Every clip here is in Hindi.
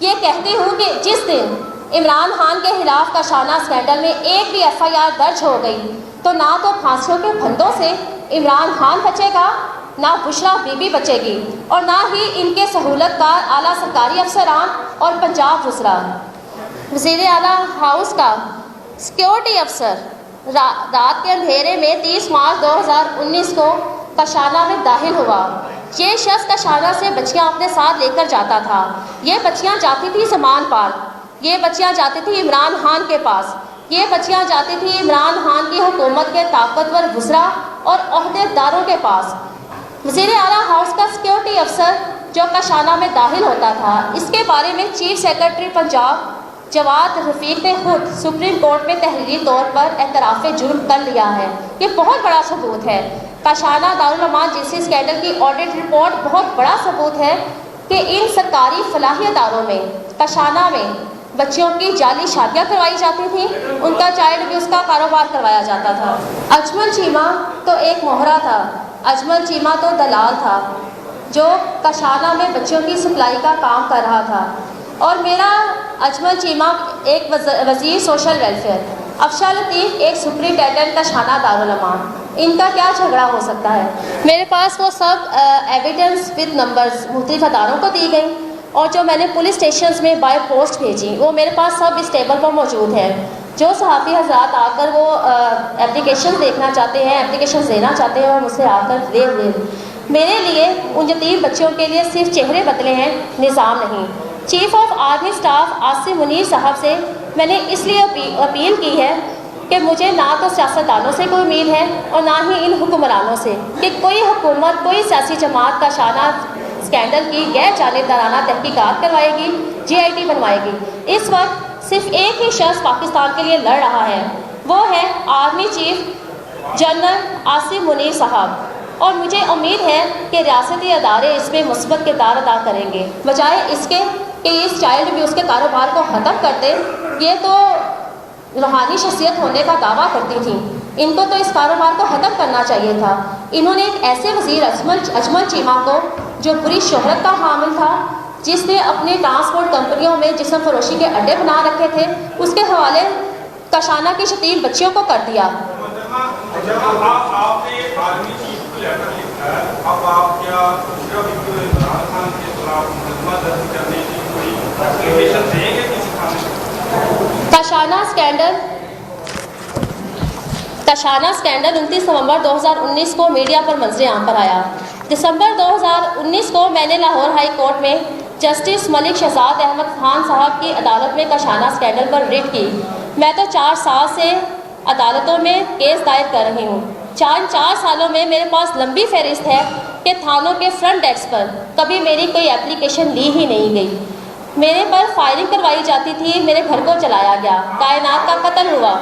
ये कहती हूँ कि जिस दिन इमरान खान के खिलाफ काशाना स्कैंडल में एक भी FIR दर्ज हो गई तो ना तो फांसियों के फंदों से इमरान खान बचेगा, ना बुशरा बीबी बचेगी और ना ही इनके सहूलतकार आला सरकारी अफसरान और पंजाब दूसरा वज़ीर आला हाउस का सिक्योरिटी अफसर रात के अंधेरे में 30 मार्च 2019 को काशाना में दाखिल हुआ। ये शख्स काशाना से बच्चियां अपने साथ लेकर जाता था। ये बच्चियां जाती थी समान पार्क, ये बच्चियां जाती थी इमरान खान के पास, ये बच्चियां जाती थी इमरान खान की हुकूमत के ताकतवर वुज़रा और ओहदेदारों के पास। वज़ीर आला हाउस का सिक्योरिटी अफसर जो काशाना में दाखिल होता था, इसके बारे में चीफ सेक्रेटरी पंजाब जवाद रफ़ीक ने खुद सुप्रीम कोर्ट में तहरीरी तौर पर एतराफ़ जुर्म कर लिया है। ये बहुत बड़ा सबूत है। काशाना दारुल अमान जिनसी स्कैंडल की ऑडिट रिपोर्ट बहुत बड़ा सबूत है कि इन सरकारी फलाही अदारों में काशाना में बच्चियों की जाली शादियाँ करवाई जाती थी, उनका चाइल्ड अब्यूज़ का कारोबार करवाया जाता था। अजमल चीमा तो एक मोहरा था, अजमल चीमा तो दलाल था जो काशाना में बच्चों की सप्लाई का काम कर रहा था। और मेरा अजमल चीमा एक वज़ीर सोशल वेलफेयर, अफशा लतीफ़ एक सुपरिटेंडेंट काशाना दारुल अमान, इनका क्या झगड़ा हो सकता है। मेरे पास वो सब एविडेंस विद नंबर्स मुख्तलिफ अदारों को दी गई और जो मैंने पुलिस स्टेशन में बाय पोस्ट भेजी वो मेरे पास सब इस टेबल पर मौजूद है। जो सहाफ़ी हज़रात आकर वो एप्लीकेशन देखना चाहते हैं, एप्लीकेशन देना चाहते हैं, और मुझसे आकर दे मेरे लिए उन यतीम बच्चों के लिए सिर्फ चेहरे बदले हैं, निज़ाम नहीं। Chief of army staff Asim Munir साहब से मैंने इसलिए अपील की है कि मुझे ना तो सियासतदानों से कोई उम्मीद है और ना ही इन हुक्मरानों से कि कोई हुकूमत, कोई सियासी जमात काशाना स्कैंडल की गैर जानिबदाराना तहकीकात करवाएगी, GIT बनवाएगी। इस वक्त सिर्फ एक ही शख्स पाकिस्तान के लिए लड़ रहा है, वो है army chief general Asim Munir साहब, और मुझे उम्मीद है कि रियासती अदारे इसमें मुस्बत किरदार अदा करेंगे। बजाय इसके कि इस चाइल्ड अब्यूज़ के कारोबार को ख़त्म कर दें, ये तो रूहानी शख्सियत होने का दावा करती थी, इनको तो इस कारोबार को ख़त्म करना चाहिए था। इन्होंने एक ऐसे वज़ीर अजमल चीमा को जो बुरी शोहरत का हामिल था, जिसने अपने ट्रांसपोर्ट कंपनियों में जिस्म फरोशी के अड्डे बना रखे थे, उसके हवाले काशाना की यतीम बच्चियों को कर दिया। काशाना स्कैंडल 29 नवंबर 2019 को मीडिया पर मंजर आम पर आया। दिसंबर 2019 को मैंने लाहौर हाई कोर्ट में जस्टिस मलिक शहजाद अहमद खान साहब की अदालत में काशाना स्कैंडल पर रिट की। मैं तो 4 साल से अदालतों में केस दायर कर रही हूँ। 4 सालों में मेरे पास लंबी फहरिस्त है कि थानों के फ्रंट डेस्क पर कभी मेरी कोई एप्लीकेशन ली ही नहीं गई। मेरे पर फायरिंग करवाई जाती थी, मेरे घर को जलाया गया, कायनात का कत्ल हुआ।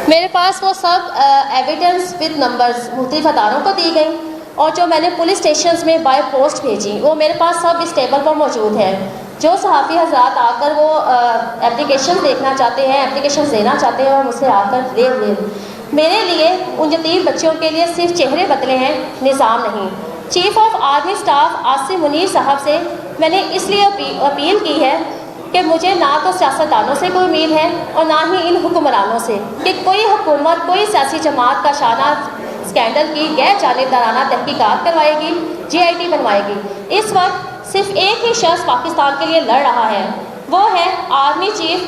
मेरे पास वो सब एविडेंस विद नंबर्स मुख्तलिफ अदारों को दी गई और जो मैंने पुलिस स्टेशन में बाय पोस्ट भेजी वो मेरे पास सब इस टेबल पर मौजूद है। जो सहाफ़ी हज़रात आकर वो एप्लीकेशन देखना चाहते हैं, एप्लीकेशन देना चाहते हैं, और मुझसे आकर दे मेरे लिए उन यतीम बच्चों के लिए सिर्फ चेहरे बदले हैं, निज़ाम नहीं। Chief of army staff Asim Munir साहब से मैंने इसलिए अपील की है कि मुझे ना तो सियासतदानों से कोई उम्मीद है और ना ही इन हुक्मरानों से कि कोई हुकूमत, कोई सियासी जमात काशाना स्कैंडल की गैर जानिबदाराना तहकीकात करवाएगी, GIT बनवाएगी। इस वक्त सिर्फ एक ही शख्स पाकिस्तान के लिए लड़ रहा है, वो है army chief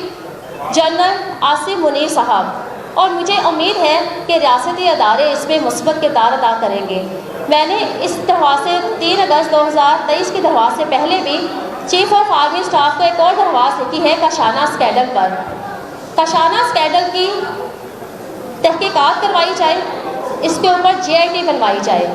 general Asim Munir साहब, और मुझे उम्मीद है कि रियासती अदारे इसमें मुस्बत किरदार अदा करेंगे। मैंने इस दरख्वास्त से 3 अगस्त 2023 की दरख्वास्त से पहले भी चीफ ऑफ आर्मी स्टाफ को एक और दरख्वास्त लिखी है काशाना स्कैंडल पर। काशाना स्कैंडल की तहकीकात करवाई जाए, इसके ऊपर GIT बनवाई जाए।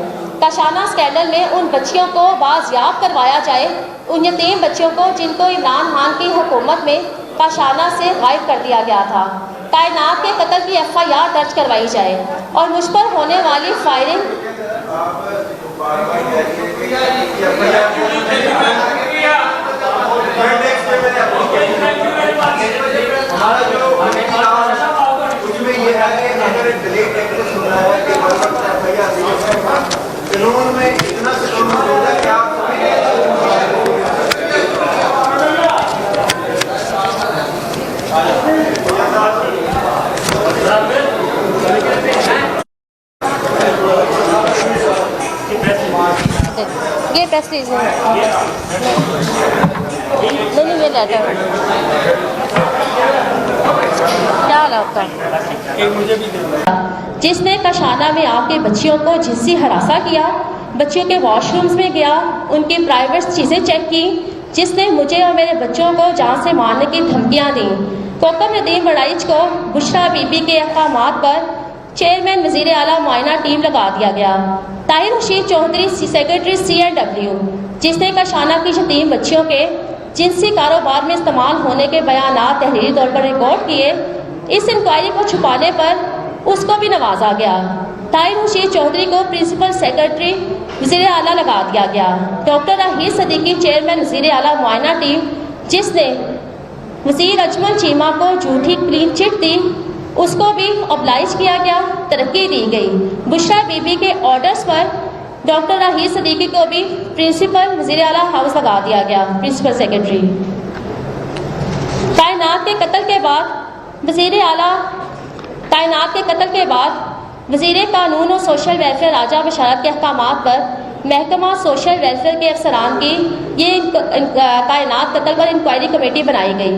काशाना स्कैंडल में उन बच्चियों को बाजियाब करवाया जाए, उन यतीम बच्चियों को जिनको इमरान खान की हुकूमत में काशाना से गायब कर दिया गया था। कायनात के कत्ल की FIR दर्ज करवाई जाए और मुझ पर होने वाली फायरिंग हमारा जो उसमें ये है कि अगर डिलीट सुन रहा है कि प्रेस लीजिए। नहीं ये लेटर क्या हाल आपका? जिसने कशाना में आके बच्चियों को जिनसी हरासा किया, बच्चियों के वॉशरूम्स में गया, उनकी प्राइवेट चीज़ें चेक की, जिसने मुझे और मेरे बच्चों को जान से मारने की धमकियां दी। कोकम नदीम वड़ाइच को बुशरा बीबी के अहकामात पर चेयरमैन वजीर आला मुआयना टीम लगा दिया गया। ताहिर रशीद चौधरी सेक्रेटरी CNW, जिसने कशाना की यतीम बच्चियों के जिनसी कारोबार में इस्तेमाल होने के बयानात तहरीरी तौर पर रिकॉर्ड किए, इस इंक्वायरी को छुपाने पर उसको भी नवाजा गया। ताहिर रशीद चौधरी को प्रिंसिपल सेक्रेटरी वजीर आला लगा दिया गया। डॉक्टर राहील सदीकी चेयरमैन वजीर आला मुआयना टीम, जिसने वजीर अजमल चीमा को झूठी क्लीन चिट दी, उसको भी ऑब्लाइज किया गया, तरक्की दी गई। बुशरा बीबी के ऑर्डर्स पर डॉक्टर राहील सदीकी को भी प्रिंसिपल वजीर आला हाउस लगा दिया गया, प्रिंसिपल सेक्रेटरी। कायनात के कत्ल के बाद वजीर आला वजीर कानून और सोशल वेलफेयर राजा बशारत के अहकामात पर महकमा सोशल वेलफेयर के अफसरान की ये कायनात कत्ल पर इंक्वायरी कमेटी बनाई गई।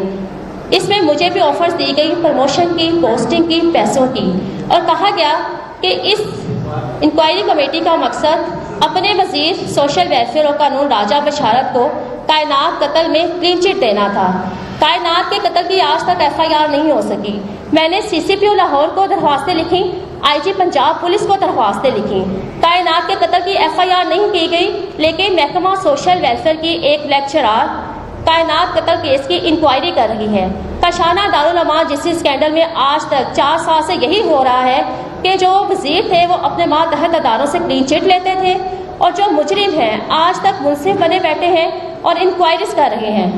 इसमें मुझे भी ऑफर्स दी गई प्रमोशन की, पोस्टिंग की, पैसों की, और कहा गया कि इस इंक्वायरी कमेटी का मकसद अपने वजीर सोशल वेलफेयर और कानून राजा बशारत को कायनात कत्ल में क्लीन चिट देना था। कायनात के कत्ल की आज तक FIR नहीं हो सकी। मैंने CCPO लाहौर को दरख्वास्तें लिखी, IG पंजाब पुलिस को दरख्वास्तें लिखी। कायनात के कत्ल की FIR नहीं की गई, लेकिन महकमा सोशल वेलफेयर की एक लेक्चरर कायनात कत्ल केस की इंक्वायरी कर रही है। कशाना दारुल अमान जिस स्कैंडल में आज तक 4 साल से यही हो रहा है कि जो वजीर थे वो अपने मातहत अदारों से क्लीन चिट लेते थे, और जो मुजरिम हैं आज तक मुंसिफ बने बैठे हैं और इंक्वायरीज कर रहे हैं।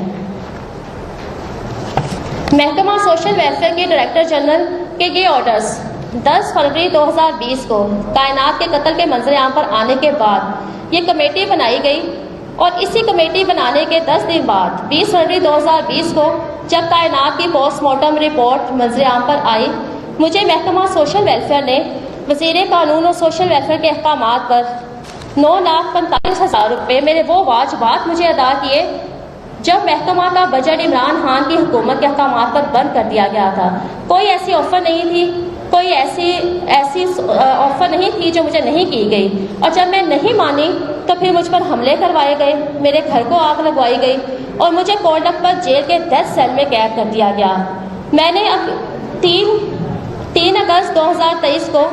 महकमा सोशल वेलफेयर के डायरेक्टर जनरल के ये ऑर्डर्स 10 फरवरी 2020 को कायनात के कत्ल के मंजर-ए-आम पर आने के बाद ये कमेटी बनाई गई, और इसी कमेटी बनाने के 10 दिन बाद 20 फरवरी 2020 को जब कायनात की पोस्टमार्टम रिपोर्ट मंजर-ए-आम पर आई, मुझे महकमा सोशल वेलफेयर ने वजीर कानून और सोशल वेलफेयर के अहकामात पर 9,45,000 रुपये मेरे वो वाजबात मुझे अदा किए जब महकमा का बजट इमरान खान की हुकूमत के अहकामात पर बंद कर दिया गया था। कोई ऐसी ऑफर नहीं थी, कोई ऐसी ऑफर नहीं थी जो मुझे नहीं की गई, और जब मैं नहीं मानी तो फिर मुझ पर हमले करवाए गए, मेरे घर को आग लगवाई गई और मुझे कोर्डक पर जेल के 10 सेल में कैद कर दिया गया। मैंने अब 3 अगस्त 2023 को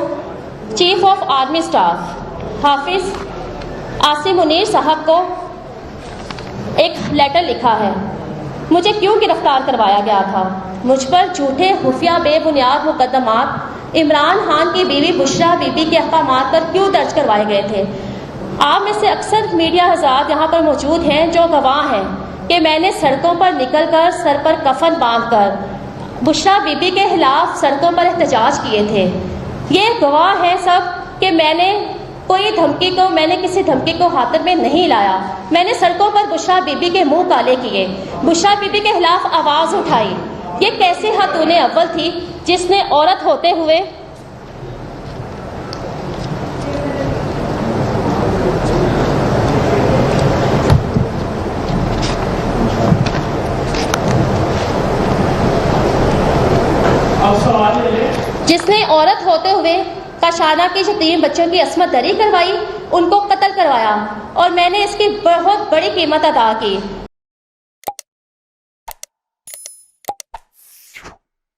चीफ ऑफ आर्मी स्टाफ हाफिज आसिम मुनीर साहब को एक लेटर लिखा है। मुझे क्यों गिरफ्तार करवाया गया था? मुझ पर झूठे खुफिया बेबुनियाद मुकदमात इमरान खान की बीवी बुशरा बीबी के अहकामात पर क्यों दर्ज करवाए गए थे? आप में से अक्सर मीडिया हज़रात यहाँ पर मौजूद हैं जो गवाह हैं कि मैंने सड़कों पर निकलकर सर पर कफन बांधकर बुशरा बीबी के खिलाफ सड़कों पर एहतजाज किए थे। ये गवाह है सब कि मैंने किसी धमकी को हाथ में नहीं लाया। मैंने सड़कों पर बुशरा बीबी के मुंह काले किए, बुशरा बीबी के खिलाफ आवाज उठाई। ये कैसी खातूने अव्वल थी जिसने औरत होते हुए कशाना की यतीम बच्चों की अस्मत दरी करवाई, उनको कत्ल करवाया, और मैंने इसकी बहुत बड़ी कीमत अदा की।